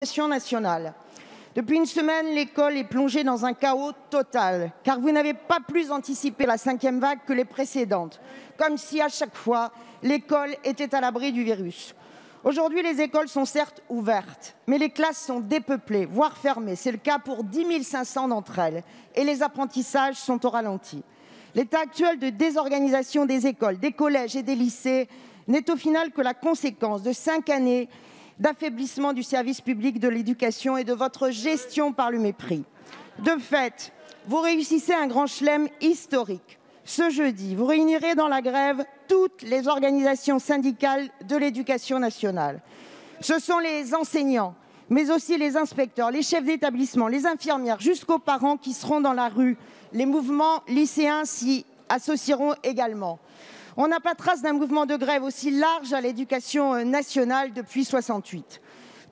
l'éducation nationale. Depuis une semaine, l'école est plongée dans un chaos total, car vous n'avez pas plus anticipé la 5e vague que les précédentes, comme si à chaque fois, l'école était à l'abri du virus. Aujourd'hui, les écoles sont certes ouvertes, mais les classes sont dépeuplées, voire fermées. C'est le cas pour 10 500 d'entre elles, et les apprentissages sont au ralenti. L'état actuel de désorganisation des écoles, des collèges et des lycées n'est au final que la conséquence de 5 années d'affaiblissement du service public de l'éducation et de votre gestion par le mépris. De fait, vous réussissez un grand chelem historique. Ce jeudi, vous réunirez dans la grève toutes les organisations syndicales de l'éducation nationale. Ce sont les enseignants, mais aussi les inspecteurs, les chefs d'établissement, les infirmières, jusqu'aux parents qui seront dans la rue. Les mouvements lycéens s'y associeront également. On n'a pas trace d'un mouvement de grève aussi large à l'éducation nationale depuis 1968.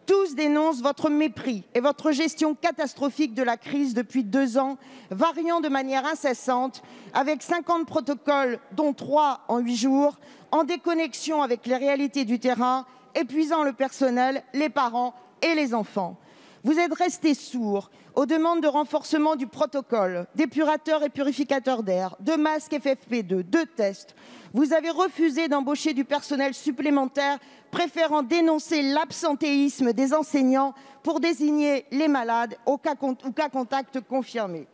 Tous dénoncent votre mépris et votre gestion catastrophique de la crise depuis 2 ans, variant de manière incessante, avec 50 protocoles, dont 3 en 8 jours, en déconnexion avec les réalités du terrain, épuisant le personnel, les parents et les enfants. Vous êtes restés sourds aux demandes de renforcement du protocole, d'épurateurs et purificateurs d'air, de masques FFP2, de tests. Vous avez refusé d'embaucher du personnel supplémentaire, préférant dénoncer l'absentéisme des enseignants pour désigner les malades ou cas contacts confirmés.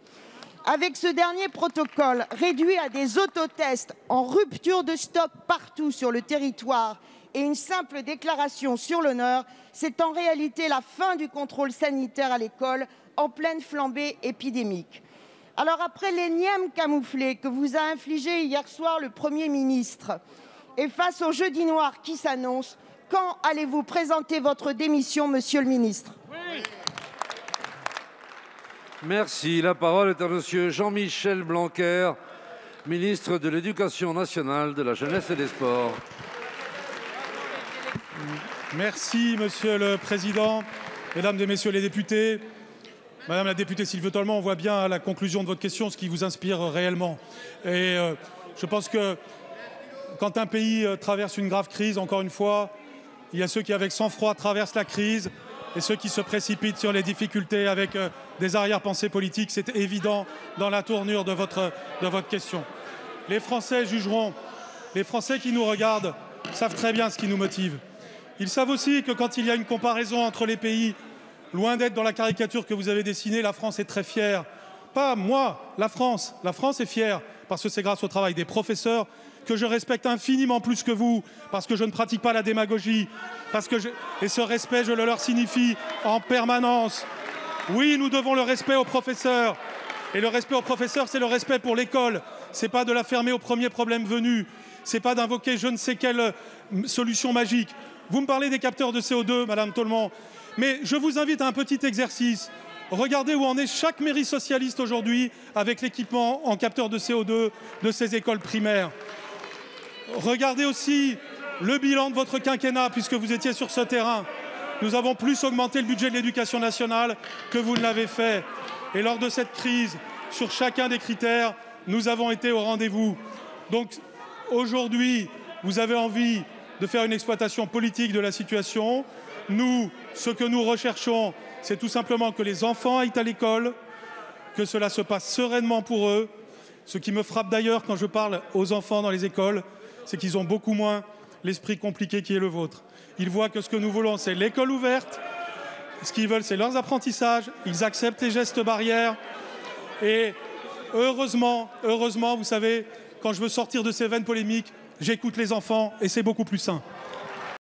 Avec ce dernier protocole réduit à des autotests en rupture de stock partout sur le territoire et une simple déclaration sur l'honneur, c'est en réalité la fin du contrôle sanitaire à l'école en pleine flambée épidémique. Alors après l'énième camouflet que vous a infligé hier soir le Premier ministre et face au jeudi noir qui s'annonce, quand allez-vous présenter votre démission, Monsieur le ministre? Merci. La parole est à Monsieur Jean-Michel Blanquer, ministre de l'Éducation nationale, de la jeunesse et des sports. Merci, Monsieur le Président, Mesdames et Messieurs les députés. Madame la députée Sylvie Tolman, on voit bien à la conclusion de votre question ce qui vous inspire réellement. Et je pense que quand un pays traverse une grave crise, encore une fois, il y a ceux qui, avec sang-froid, traversent la crise et ceux qui se précipitent sur les difficultés avec des arrière-pensées politiques. C'est évident dans la tournure de votre question. Les Français jugeront. Les Français qui nous regardent savent très bien ce qui nous motive. Ils savent aussi que quand il y a une comparaison entre les pays, loin d'être dans la caricature que vous avez dessinée, la France est très fière. Pas moi, la France. La France est fière parce que c'est grâce au travail des professeurs que je respecte infiniment plus que vous, parce que je ne pratique pas la démagogie, et ce respect, je le leur signifie en permanence. Oui, nous devons le respect aux professeurs. Et le respect aux professeurs, c'est le respect pour l'école. C'est pas de la fermer au premier problème venu. C'est pas d'invoquer je ne sais quelle solution magique. Vous me parlez des capteurs de CO2, Madame Tolman. Mais je vous invite à un petit exercice. Regardez où en est chaque mairie socialiste aujourd'hui avec l'équipement en capteur de CO2 de ces écoles primaires. Regardez aussi le bilan de votre quinquennat, puisque vous étiez sur ce terrain. Nous avons plus augmenté le budget de l'éducation nationale que vous ne l'avez fait. Et lors de cette crise, sur chacun des critères, nous avons été au rendez-vous. Donc aujourd'hui, vous avez envie de faire une exploitation politique de la situation. Nous, ce que nous recherchons, c'est tout simplement que les enfants aillent à l'école, que cela se passe sereinement pour eux. Ce qui me frappe d'ailleurs quand je parle aux enfants dans les écoles, c'est qu'ils ont beaucoup moins l'esprit compliqué qui est le vôtre. Ils voient que ce que nous voulons, c'est l'école ouverte. Ce qu'ils veulent, c'est leurs apprentissages. Ils acceptent les gestes barrières. Et heureusement, vous savez, quand je veux sortir de ces veines polémiques, j'écoute les enfants et c'est beaucoup plus sain.